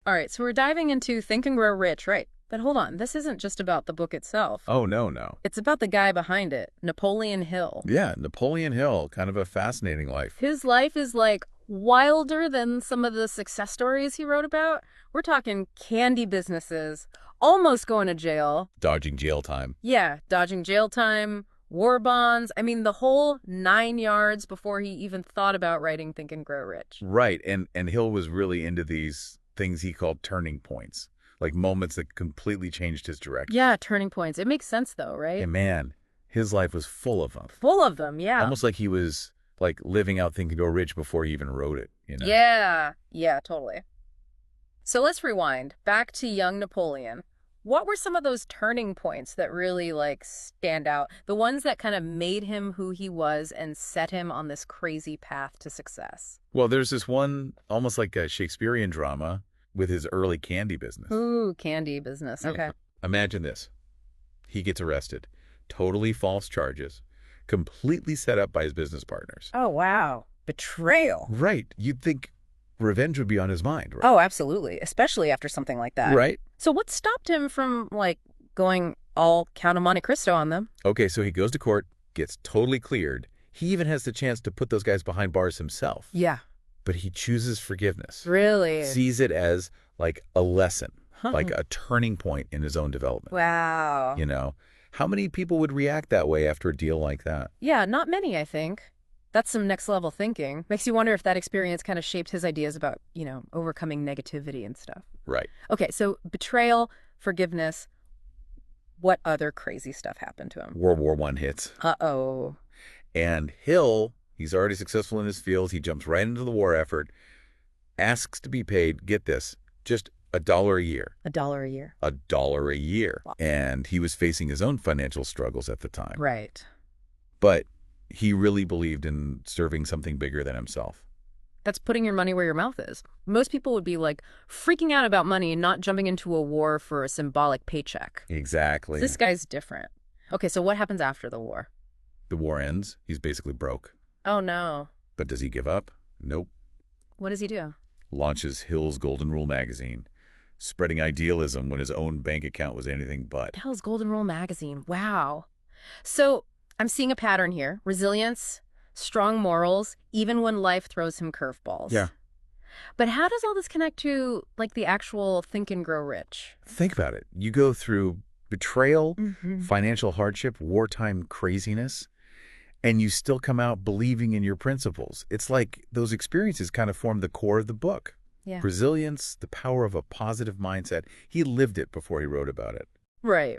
All right, so we're diving into Think and Grow Rich, right? But hold on, this isn't just about the book itself. Oh, no, no. It's about the guy behind it, Napoleon Hill. Yeah, Napoleon Hill, kind of a fascinating life. His life is like wilder than some of the success stories he wrote about. We're talking candy businesses, almost going to jail. Dodging jail time. Yeah, dodging jail time, war bonds. I mean, the whole 9 yards before he even thought about writing Think and Grow Rich. Right, and Hill was really into these things he called turning points, like moments that completely changed his direction. Yeah, turning points. It makes sense though, right? And man, his life was full of them. Full of them, yeah. Almost like he was like living out Think and Grow Rich before he even wrote it, you know? Yeah, totally. So let's rewind back to young Napoleon. What were some of those turning points that really like stand out? The ones that kind of made him who he was and set him on this crazy path to success. Well, there's this one, almost like a Shakespearean drama with his early candy business. Ooh, candy business. Okay. Imagine this. He gets arrested. Totally false charges. Completely set up by his business partners. Oh, wow. Betrayal. Right. You'd think revenge would be on his mind, right? Oh, absolutely. Especially after something like that. Right. So what stopped him from, like, going all Count of Monte Cristo on them? Okay, so he goes to court, gets totally cleared. He even has the chance to put those guys behind bars himself. Yeah. But he chooses forgiveness. Really? Sees it as like a lesson, like a turning point in his own development. Wow. You know, how many people would react that way after a deal like that? Yeah, not many, I think. That's some next level thinking. Makes you wonder if that experience kind of shaped his ideas about, overcoming negativity and stuff. Right. Okay, so betrayal, forgiveness. What other crazy stuff happened to him? World War I hits. Uh-oh. And Hill, he's already successful in his field. He jumps right into the war effort, asks to be paid, get this, just $1 a year. $1 a year. $1 a year. Wow. And he was facing his own financial struggles at the time. Right. But he really believed in serving something bigger than himself. That's putting your money where your mouth is. Most people would be like freaking out about money and not jumping into a war for a symbolic paycheck. Exactly. This guy's different. Okay, so what happens after the war? The war ends. He's basically broke. Oh, no. But does he give up? Nope. What does he do? Launches Hill's Golden Rule magazine, spreading idealism when his own bank account was anything but. Hell's Golden Rule magazine. Wow. So I'm seeing a pattern here. Resilience, strong morals, even when life throws him curveballs. Yeah. But how does all this connect to, like, the actual Think and Grow Rich? Think about it. You go through betrayal, Mm-hmm. financial hardship, wartime craziness, and you still come out believing in your principles. It's like those experiences kind of form the core of the book. Yeah. Resilience, the power of a positive mindset. He lived it before he wrote about it. Right.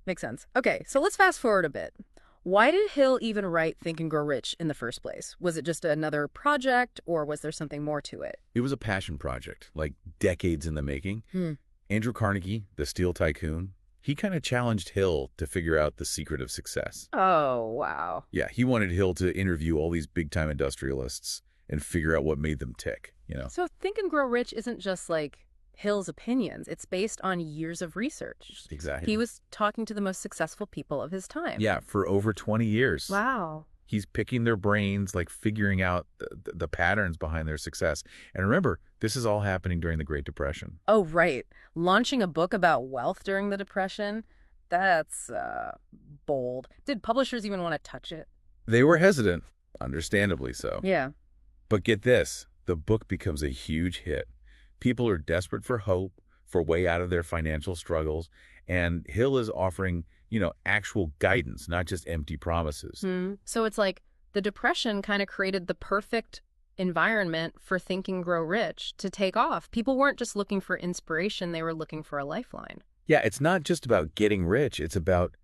Makes sense. Okay, so let's fast forward a bit. Why did Hill even write Think and Grow Rich in the first place? Was it just another project, or was there something more to it? It was a passion project, like decades in the making. Andrew Carnegie, the steel tycoon, he kind of challenged Hill to figure out the secret of success. Oh, wow. Yeah, he wanted Hill to interview all these big-time industrialists and figure out what made them tick, you know? So Think and Grow Rich isn't just like Hill's opinions. It's based on years of research. Exactly. He was talking to the most successful people of his time. Yeah, for over 20 years. Wow. He's picking their brains, like figuring out the patterns behind their success. And remember, this is all happening during the Great Depression. Oh, right. Launching a book about wealth during the Depression? That's bold. Did publishers even want to touch it? They were hesitant, understandably so. Yeah. But get this, the book becomes a huge hit. People are desperate for hope, for a way out of their financial struggles, and Hill is offering, actual guidance, not just empty promises. So it's like the Depression kind of created the perfect environment for Think and Grow Rich to take off. People weren't just looking for inspiration, they were looking for a lifeline. Yeah, it's not just about getting rich, it's about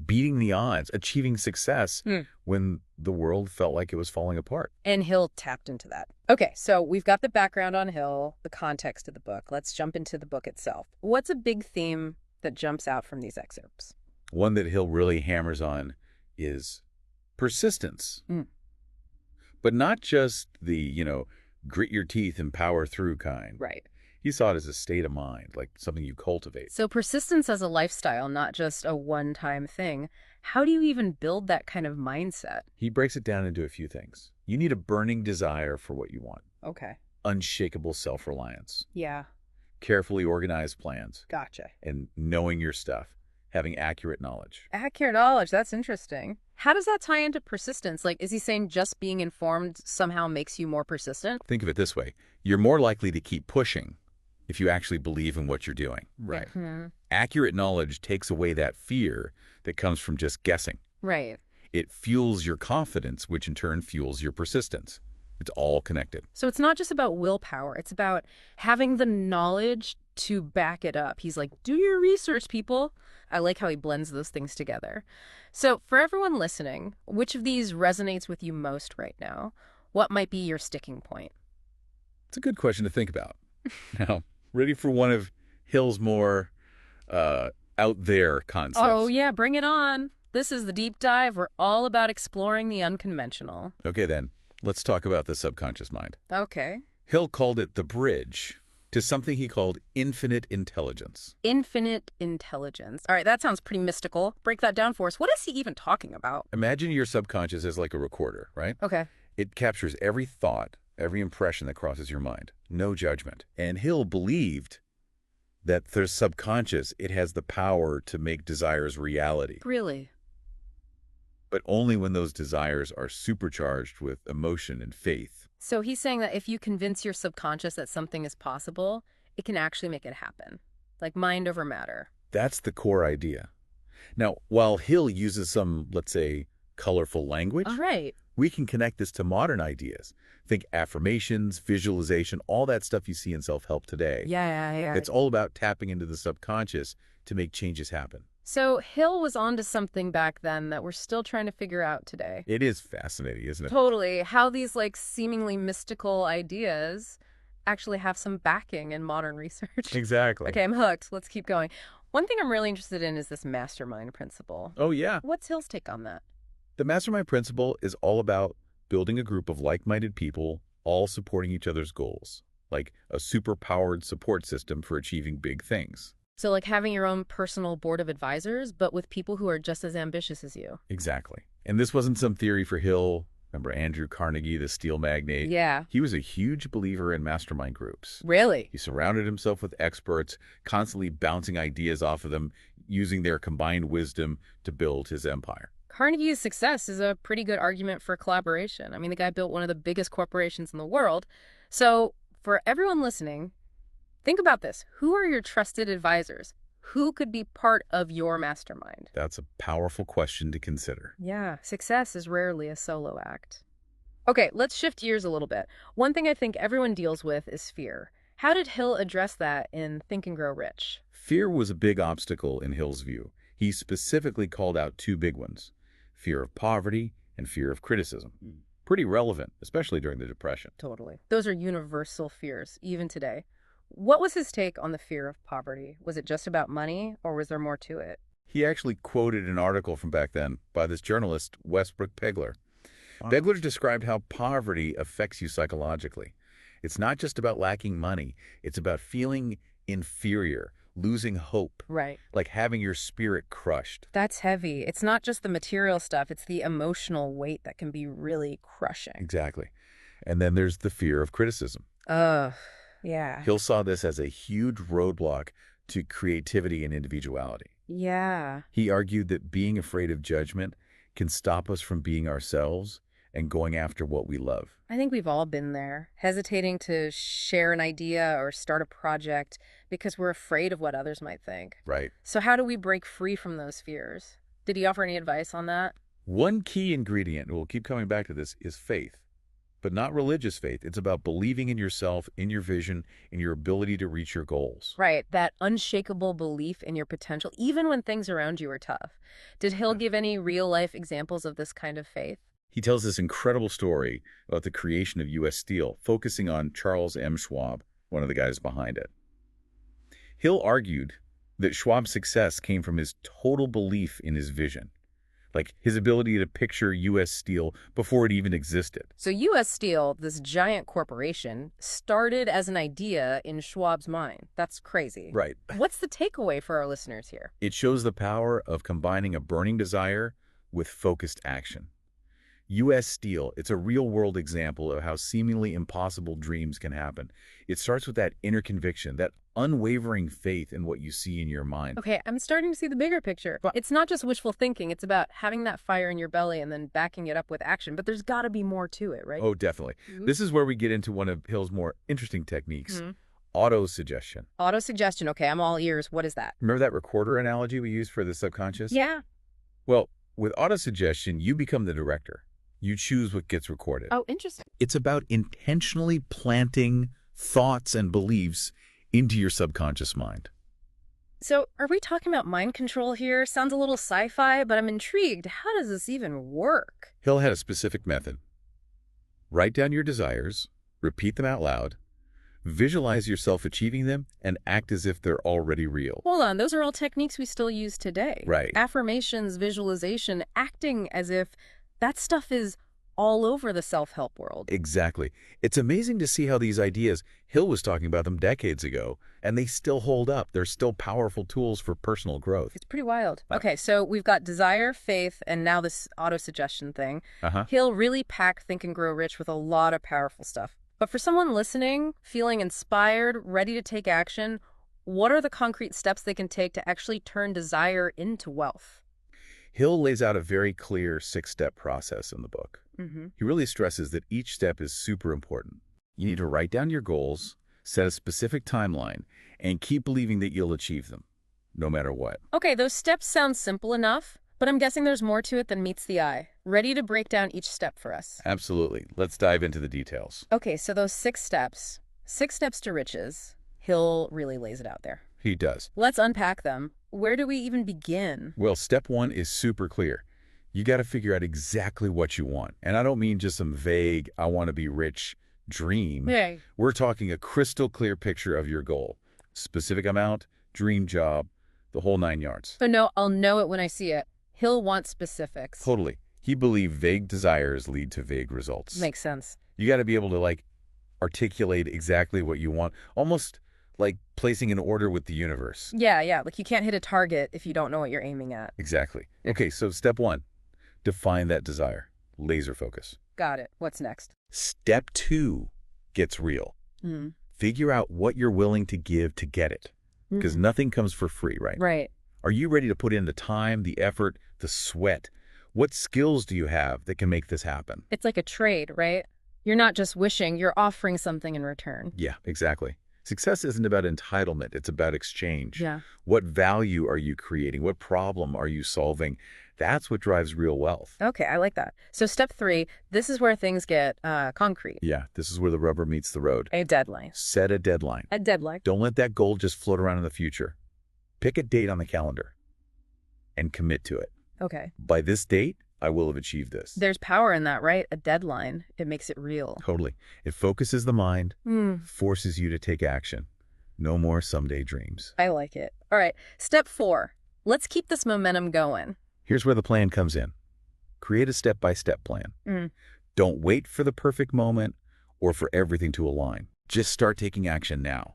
beating the odds, achieving success when the world felt like it was falling apart. And Hill tapped into that. Okay, so we've got the background on Hill, the context of the book. Let's jump into the book itself. What's a big theme that jumps out from these excerpts? One that Hill really hammers on is persistence. But not just the, grit your teeth and power through kind. Right. He saw it as a state of mind, like something you cultivate. So persistence as a lifestyle, not just a one-time thing. How do you even build that kind of mindset? He breaks it down into a few things. You need a burning desire for what you want. Okay. Unshakable self-reliance. Yeah. carefully organized plans, Gotcha. and knowing your stuff, having accurate knowledge. Accurate knowledge, that's interesting. How does that tie into persistence? Like, is he saying just being informed somehow makes you more persistent? Think of it this way. You're more likely to keep pushing if you actually believe in what you're doing. Right. Accurate knowledge takes away that fear that comes from just guessing. Right. It fuels your confidence, which in turn fuels your persistence. It's all connected. So it's not just about willpower. It's about having the knowledge to back it up. He's like, do your research, people. I like how he blends those things together. So for everyone listening, which of these resonates with you most right now? What might be your sticking point? It's a good question to think about. Now, ready for one of Hill's more out there concepts? Oh, yeah, bring it on. This is the deep dive. We're all about exploring the unconventional. Okay, then. Let's talk about the subconscious mind. Okay. Hill called it the bridge to something he called infinite intelligence. Infinite intelligence. All right, that sounds pretty mystical. Break that down for us. What is he even talking about? Imagine your subconscious as like a recorder, right? Okay. It captures every thought, every impression that crosses your mind. No judgment. And Hill believed that the subconscious, it has the power to make desires reality. Really? But only when those desires are supercharged with emotion and faith. So he's saying that if you convince your subconscious that something is possible, it can actually make it happen. Like mind over matter. That's the core idea. Now, while Hill uses some, let's say, colorful language, All right. we can connect this to modern ideas. Think affirmations, visualization, all that stuff you see in self-help today. Yeah. It's all about tapping into the subconscious to make changes happen. So Hill was onto something back then that we're still trying to figure out today. It is fascinating, isn't it? Totally. How these like seemingly mystical ideas actually have some backing in modern research. Exactly. Okay, I'm hooked. Let's keep going. One thing I'm really interested in is this mastermind principle. Oh, yeah. What's Hill's take on that? The Mastermind principle is all about building a group of like-minded people, all supporting each other's goals, like a super-powered support system for achieving big things. So like having your own personal board of advisors, but with people who are just as ambitious as you. Exactly. And this wasn't some theory for Hill. Remember Andrew Carnegie, the steel magnate? Yeah. He was a huge believer in mastermind groups. Really? He surrounded himself with experts, constantly bouncing ideas off of them, using their combined wisdom to build his empire. Carnegie's success is a pretty good argument for collaboration. I mean, the guy built one of the biggest corporations in the world. So for everyone listening, think about this. Who are your trusted advisors? Who could be part of your mastermind? That's a powerful question to consider. Yeah, success is rarely a solo act. Okay, let's shift gears a little bit. One thing I think everyone deals with is fear. How did Hill address that in Think and Grow Rich? Fear was a big obstacle in Hill's view. He specifically called out two big ones: fear of poverty and fear of criticism. Pretty relevant, especially during the Depression. Totally. Those are universal fears, even today. What was his take on the fear of poverty? Was it just about money, or was there more to it? He actually quoted an article from back then by this journalist, Westbrook Pegler. Pegler described how poverty affects you psychologically. It's not just about lacking money. It's about feeling inferior, losing hope. Right. Like having your spirit crushed. That's heavy. It's not just the material stuff. It's the emotional weight that can be really crushing. Exactly. And then there's the fear of criticism. Ugh. Yeah. Hill saw this as a huge roadblock to creativity and individuality. Yeah. He argued that being afraid of judgment can stop us from being ourselves and going after what we love. I think we've all been there, hesitating to share an idea or start a project because we're afraid of what others might think. Right. So how do we break free from those fears? Did he offer any advice on that? One key ingredient, and we'll keep coming back to this, is faith. But not religious faith. It's about believing in yourself, in your vision, in your ability to reach your goals. Right, that unshakable belief in your potential, even when things around you are tough. Did Hill give any real-life examples of this kind of faith? He tells this incredible story about the creation of U.S. Steel, focusing on Charles M. Schwab, one of the guys behind it. Hill argued that Schwab's success came from his total belief in his vision, like his ability to picture U.S. Steel before it even existed. So U.S. Steel, this giant corporation, started as an idea in Schwab's mind. That's crazy. Right. What's the takeaway for our listeners here? It shows the power of combining a burning desire with focused action. U.S. Steel, it's a real-world example of how seemingly impossible dreams can happen. It starts with that inner conviction, that unwavering faith in what you see in your mind. Okay, I'm starting to see the bigger picture. But It's not just wishful thinking. It's about having that fire in your belly and then backing it up with action. But there's got to be more to it, right? oh, definitely. This is where we get into one of Hill's more interesting techniques, auto-suggestion. Auto-suggestion. Okay, I'm all ears. What is that? Remember that recorder analogy we used for the subconscious? Yeah. Well, with auto-suggestion, you become the director. You choose what gets recorded. Oh, interesting. It's about intentionally planting thoughts and beliefs into your subconscious mind. So, are we talking about mind control here? Sounds a little sci-fi, but I'm intrigued. How does this even work? Hill had a specific method. Write down your desires, repeat them out loud, visualize yourself achieving them, and act as if they're already real. Hold on, those are all techniques we still use today. Right. Affirmations, visualization, acting as if that stuff is all over the self-help world. Exactly. It's amazing to see how these ideas, Hill was talking about them decades ago, and they still hold up. They're still powerful tools for personal growth. It's pretty wild. Wow. Okay, so we've got desire, faith, and now this auto-suggestion thing. Uh-huh. He'll really pack Think and Grow Rich with a lot of powerful stuff. But for someone listening, feeling inspired, ready to take action, what are the concrete steps they can take to actually turn desire into wealth? Hill lays out a very clear 6-step process in the book. Mm-hmm. He really stresses that each step is super important. You need to write down your goals, set a specific timeline, and keep believing that you'll achieve them, no matter what. Okay, those steps sound simple enough, but I'm guessing there's more to it than meets the eye. Ready to break down each step for us? Absolutely. Let's dive into the details. Okay, so those 6 steps to riches, Hill really lays it out there. He does. Let's unpack them. Where do we even begin? Well, step 1 is super clear. You got to figure out exactly what you want. And I don't mean just some vague, I want to be rich dream. Yeah. We're talking a crystal clear picture of your goal. Specific amount, dream job, the whole 9 yards. But no, I'll know it when I see it. He'll want specifics. Totally. He believed vague desires lead to vague results. Makes sense. You got to be able to, articulate exactly what you want, almost like placing an order with the universe. Yeah. Like you can't hit a target if you don't know what you're aiming at. Exactly. Okay, so step 1, define that desire. Laser focus. Got it. What's next? Step 2 gets real. Figure out what you're willing to give to get it. Because nothing comes for free, right? Right. Are you ready to put in the time, the effort, the sweat? What skills do you have that can make this happen? It's like a trade, right? You're not just wishing, you're offering something in return. Yeah, exactly. Success isn't about entitlement. It's about exchange. Yeah. What value are you creating? What problem are you solving? That's what drives real wealth. Okay, I like that. So step 3, this is where things get concrete. Yeah, this is where the rubber meets the road. A deadline. Set a deadline. A deadline. Don't let that goal just float around in the future. Pick a date on the calendar and commit to it. Okay. By this date, I will have achieved this. There's power in that, right? A deadline. It makes it real. Totally. It focuses the mind, forces you to take action. No more someday dreams. I like it. All right. Step 4. Let's keep this momentum going. Here's where the plan comes in. Create a step-by-step plan. Don't wait for the perfect moment or for everything to align. Just start taking action now.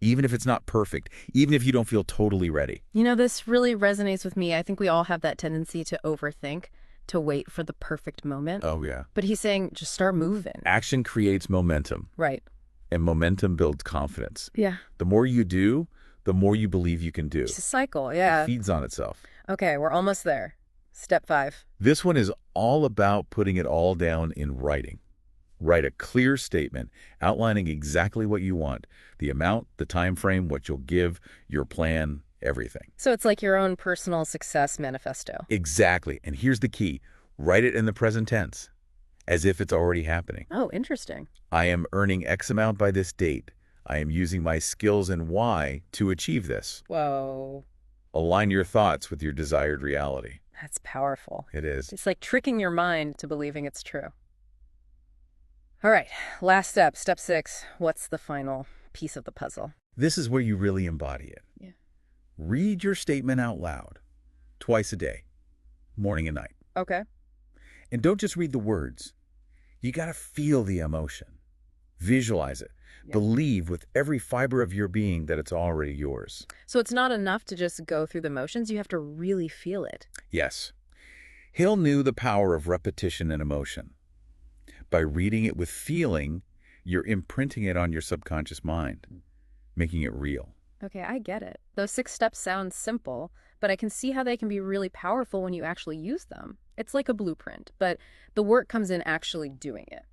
Even if it's not perfect, even if you don't feel totally ready. You know, this really resonates with me. I think we all have that tendency to overthink, to wait for the perfect moment. Oh, yeah. But he's saying, just start moving. Action creates momentum, Right. and momentum builds confidence. Yeah. The more you do, the more you believe you can do. It's a cycle, yeah. It feeds on itself. Okay, we're almost there. Step 5. This one is all about putting it all down in writing. Write a clear statement outlining exactly what you want, the amount, the time frame, what you'll give, your plan, everything. So it's like your own personal success manifesto. Exactly. And here's the key. Write it in the present tense, as if it's already happening. Oh, interesting. I am earning X amount by this date. I am using my skills and Y to achieve this. Whoa. Align your thoughts with your desired reality. That's powerful. It is. It's like tricking your mind to believing it's true. All right, last step, step 6. What's the final piece of the puzzle? This is where you really embody it. Yeah. Read your statement out loud, twice a day, morning and night. Okay. And don't just read the words. You got to feel the emotion. Visualize it. Yeah. Believe with every fiber of your being that it's already yours. So it's not enough to just go through the motions. You have to really feel it. Yes. Hill knew the power of repetition and emotion. By reading it with feeling, you're imprinting it on your subconscious mind, making it real. Okay, I get it. Those 6 steps sound simple, but I can see how they can be really powerful when you actually use them. It's like a blueprint, but the work comes in actually doing it,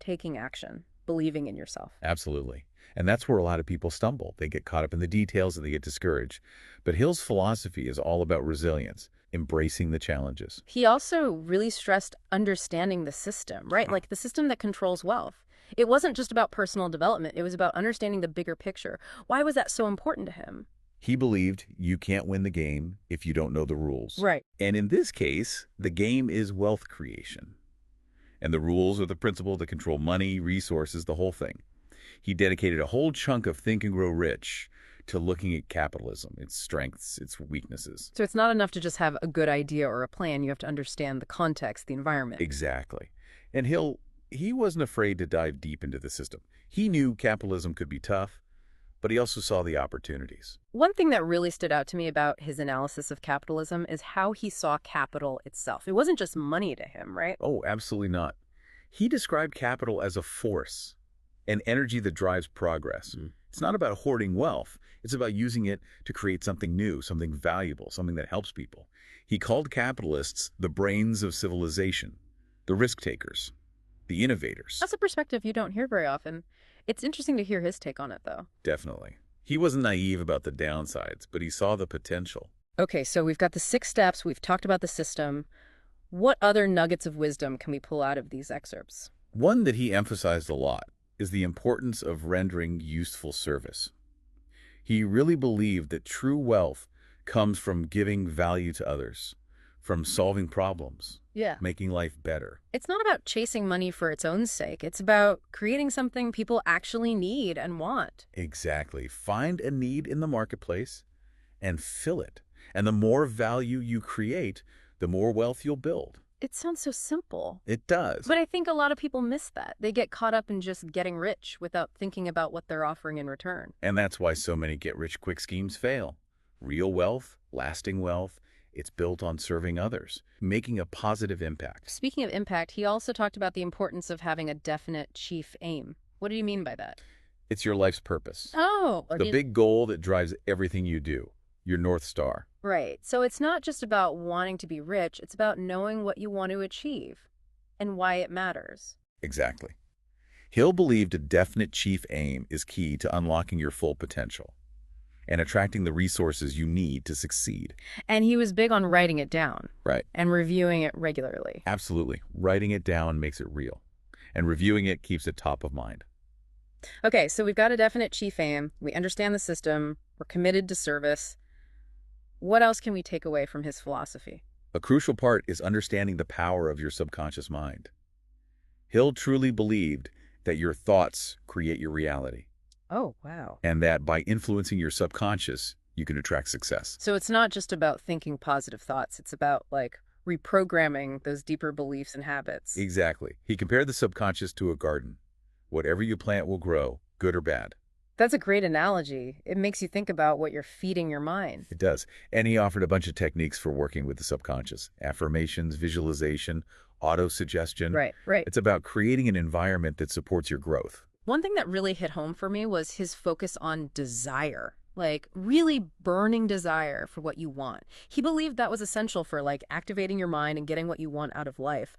taking action, believing in yourself. Absolutely. And that's where a lot of people stumble. They get caught up in the details and they get discouraged. But Hill's philosophy is all about resilience, embracing the challenges. He also really stressed understanding the system, right? Like the system that controls wealth. It wasn't just about personal development, it was about understanding the bigger picture. Why was that so important to him? He believed you can't win the game if you don't know the rules. Right. And in this case, the game is wealth creation. And the rules are the principle that control money, resources, the whole thing. He dedicated a whole chunk of Think and Grow Rich to looking at capitalism, its strengths, its weaknesses. So it's not enough to just have a good idea or a plan. You have to understand the context, the environment. Exactly. And he wasn't afraid to dive deep into the system. He knew capitalism could be tough, but he also saw the opportunities. One thing that really stood out to me about his analysis of capitalism is how he saw capital itself. It wasn't just money to him, right? Oh, absolutely not. He described capital as a force, an energy that drives progress. It's not about hoarding wealth. It's about using it to create something new, something valuable, something that helps people. He called capitalists the brains of civilization, the risk takers, the innovators. That's a perspective you don't hear very often. It's interesting to hear his take on it, though. Definitely. He wasn't naive about the downsides, but he saw the potential. Okay, so we've got the 6 steps. We've talked about the system. What other nuggets of wisdom can we pull out of these excerpts? One that he emphasized a lot is the importance of rendering useful service. He really believed that true wealth comes from giving value to others, from solving problems, Yeah. making life better. It's not about chasing money for its own sake. It's about creating something people actually need and want. Exactly. Find a need in the marketplace and fill it. And the more value you create, the more wealth you'll build. It sounds so simple. It does. But I think a lot of people miss that. They get caught up in just getting rich without thinking about what they're offering in return. And that's why so many get-rich-quick schemes fail. Real wealth, lasting wealth, it's built on serving others, making a positive impact. Speaking of impact, he also talked about the importance of having a definite chief aim. What did he mean by that? It's your life's purpose. Oh, The big goal that drives everything you do, your North Star. right. So it's not just about wanting to be rich, it's about knowing what you want to achieve and why it matters. Exactly. Hill believed a definite chief aim is key to unlocking your full potential and attracting the resources you need to succeed. And he was big on writing it down Right. and reviewing it regularly. Absolutely. Writing it down makes it real, and reviewing it keeps it top of mind. Okay, so we've got a definite chief aim. We understand the system. We're committed to service. What else can we take away from his philosophy? A crucial part is understanding the power of your subconscious mind. Hill truly believed that your thoughts create your reality, Oh, wow. and that by influencing your subconscious, you can attract success. So it's not just about thinking positive thoughts. It's about, like, reprogramming those deeper beliefs and habits. Exactly. He compared the subconscious to a garden. Whatever you plant will grow, good or bad. That's a great analogy. It makes you think about what you're feeding your mind. It does. And he offered a bunch of techniques for working with the subconscious. Affirmations, visualization, auto-suggestion. Right. It's about creating an environment that supports your growth. One thing that really hit home for me was his focus on desire, like really burning desire for what you want. He believed that was essential for like activating your mind and getting what you want out of life.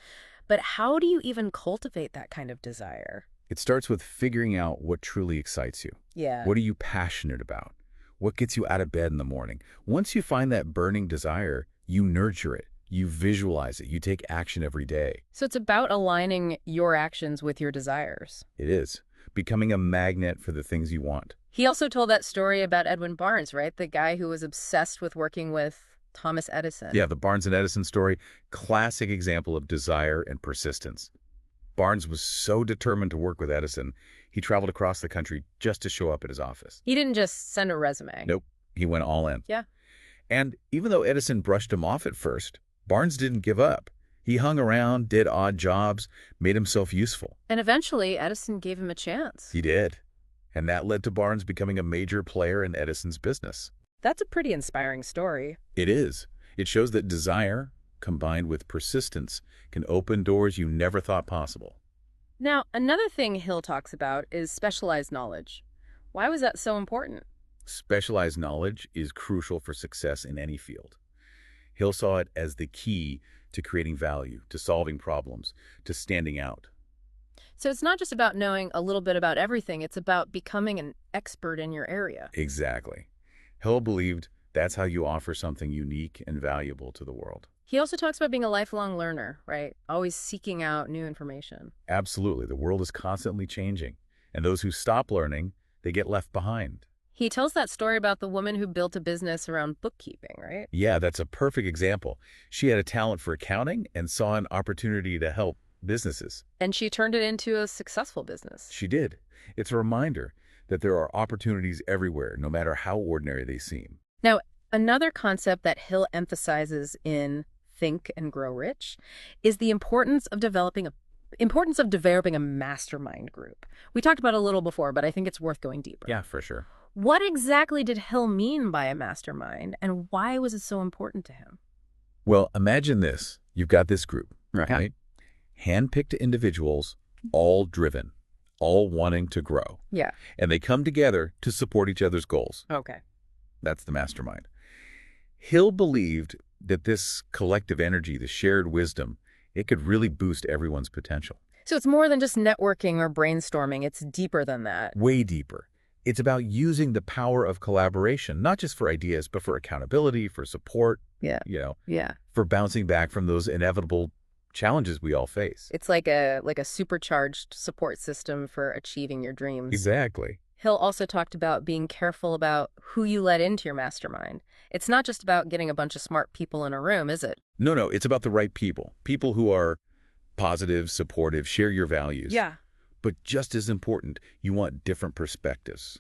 But how do you even cultivate that kind of desire? It starts with figuring out what truly excites you. Yeah. What are you passionate about? What gets you out of bed in the morning? Once you find that burning desire, you nurture it. You visualize it. You take action every day. So it's about aligning your actions with your desires. It is. Becoming a magnet for the things you want. He also told that story about Edwin Barnes, right? The guy who was obsessed with working with Thomas Edison. Yeah, the Barnes and Edison story, classic example of desire and persistence. Barnes was so determined to work with Edison, he traveled across the country just to show up at his office. He didn't just send a resume. Nope, he went all in. Yeah. And even though Edison brushed him off at first, Barnes didn't give up. He hung around, did odd jobs, made himself useful. And eventually, Edison gave him a chance. He did. And that led to Barnes becoming a major player in Edison's business. That's a pretty inspiring story. It is. It shows that desire, combined with persistence, can open doors you never thought possible. Now, another thing Hill talks about is specialized knowledge. Why was that so important? Specialized knowledge is crucial for success in any field. Hill saw it as the key to creating value, to solving problems, to standing out. So it's not just about knowing a little bit about everything, it's about becoming an expert in your area. Exactly. Hill believed that's how you offer something unique and valuable to the world. He also talks about being a lifelong learner, right? Always seeking out new information. Absolutely. The world is constantly changing, and those who stop learning, they get left behind. He tells that story about the woman who built a business around bookkeeping, right? Yeah, that's a perfect example. She had a talent for accounting and saw an opportunity to help businesses. And she turned it into a successful business. She did. It's a reminder that there are opportunities everywhere, no matter how ordinary they seem. Now, another concept that Hill emphasizes in Think and Grow Rich is the importance of developing a mastermind group. We talked about it a little before, but I think it's worth going deeper. Yeah, for sure. What exactly did Hill mean by a mastermind, and why was it so important to him? Well, imagine this. You've got this group, right? Hand-picked individuals, all driven, all wanting to grow. Yeah. And they come together to support each other's goals. Okay. That's the mastermind. Hill believed that this collective energy, the shared wisdom, it could really boost everyone's potential. So it's more than just networking or brainstorming. It's deeper than that. Way deeper. It's about using the power of collaboration, not just for ideas, but for accountability, for support, Yeah. for bouncing back from those inevitable challenges we all face. It's like a supercharged support system for achieving your dreams. Exactly. Hill also talked about being careful about who you let into your mastermind. It's not just about getting a bunch of smart people in a room, is it? No, it's about the right people. People who are positive, supportive, share your values. Yeah. But just as important, you want different perspectives,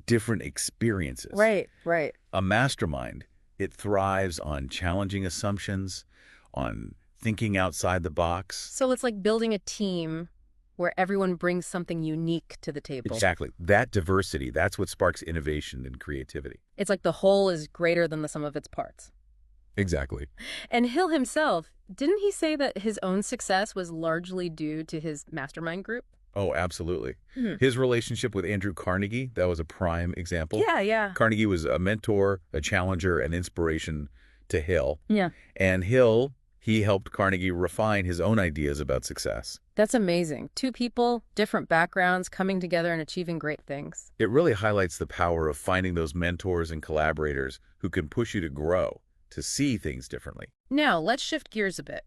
different experiences. Right. A mastermind, it thrives on challenging assumptions, on thinking outside the box. So it's like building a team where everyone brings something unique to the table. Exactly. That diversity, that's what sparks innovation and creativity. It's like the whole is greater than the sum of its parts. Exactly. And Hill himself, didn't he say that his own success was largely due to his mastermind group? Oh, absolutely. His relationship with Andrew Carnegie, that was a prime example. Yeah. Carnegie was a mentor, a challenger, an inspiration to Hill. Yeah. And Hill, he helped Carnegie refine his own ideas about success. That's amazing. Two people, different backgrounds, coming together and achieving great things. It really highlights the power of finding those mentors and collaborators who can push you to grow, to see things differently. Now, let's shift gears a bit.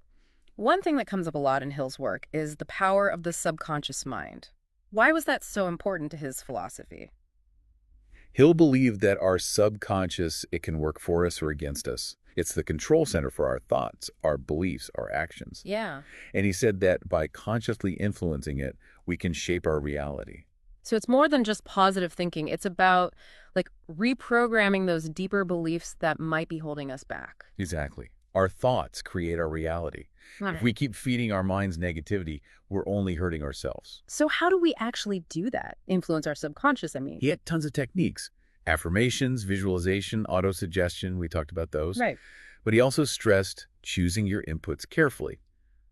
One thing that comes up a lot in Hill's work is the power of the subconscious mind. Why was that so important to his philosophy? Hill believed that our subconscious, it can work for us or against us. It's the control center for our thoughts, our beliefs, our actions. Yeah. And he said that by consciously influencing it, we can shape our reality. So it's more than just positive thinking. It's about reprogramming those deeper beliefs that might be holding us back. Exactly. Our thoughts create our reality. If we keep feeding our minds negativity, we're only hurting ourselves. So how do we actually do that? Influence our subconscious, I mean. He had tons of techniques. Affirmations, visualization, autosuggestion, we talked about those. Right. But he also stressed choosing your inputs carefully.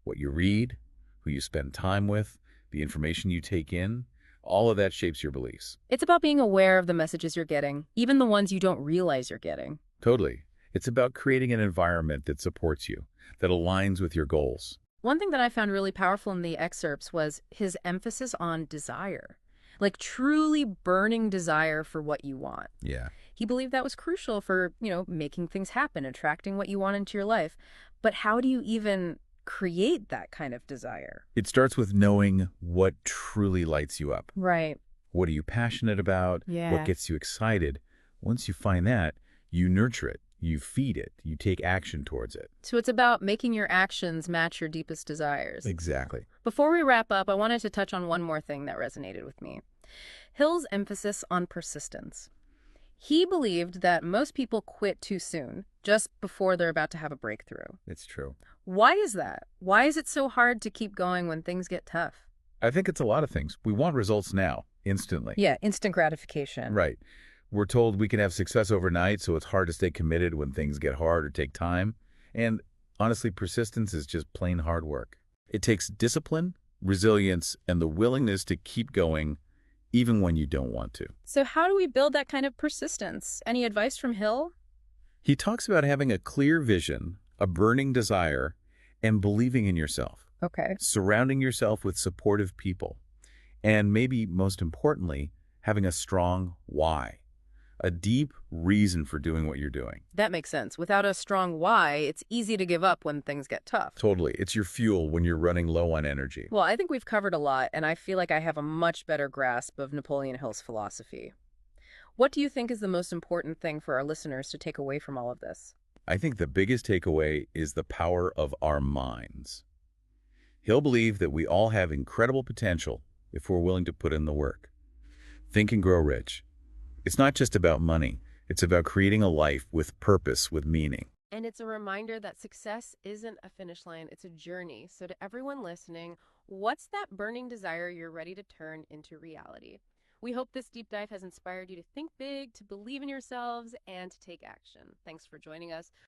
What you read, who you spend time with, the information you take in, all of that shapes your beliefs. It's about being aware of the messages you're getting, even the ones you don't realize you're getting. Totally. It's about creating an environment that supports you, that aligns with your goals. One thing that I found really powerful in the excerpts was his emphasis on desire. Like truly burning desire for what you want. Yeah. He believed that was crucial for, making things happen, attracting what you want into your life. But how do you even create that kind of desire? It starts with knowing what truly lights you up. Right. What are you passionate about? Yeah. What gets you excited? Once you find that, you nurture it, you feed it, you take action towards it. So it's about making your actions match your deepest desires. Exactly. Before we wrap up, I wanted to touch on one more thing that resonated with me. Hill's emphasis on persistence. He believed that most people quit too soon, just before they're about to have a breakthrough. It's true. Why is that? Why is it so hard to keep going when things get tough? I think it's a lot of things. We want results now, instantly. Yeah, instant gratification. Right. We're told we can have success overnight, so it's hard to stay committed when things get hard or take time. And honestly, persistence is just plain hard work. It takes discipline, resilience, and the willingness to keep going even when you don't want to. So how do we build that kind of persistence? Any advice from Hill? He talks about having a clear vision, a burning desire, and believing in yourself, Okay. surrounding yourself with supportive people, and maybe most importantly, having a strong why, a deep reason for doing what you're doing. That makes sense. Without a strong why, it's easy to give up when things get tough. Totally. It's your fuel when you're running low on energy. Well, I think we've covered a lot, and I feel like I have a much better grasp of Napoleon Hill's philosophy. What do you think is the most important thing for our listeners to take away from all of this? I think the biggest takeaway is the power of our minds. He'll believe that we all have incredible potential if we're willing to put in the work. Think and grow rich. It's not just about money. It's about creating a life with purpose, with meaning. And it's a reminder that success isn't a finish line, it's a journey. So to everyone listening, what's that burning desire you're ready to turn into reality? We hope this deep dive has inspired you to think big, to believe in yourselves, and to take action. Thanks for joining us.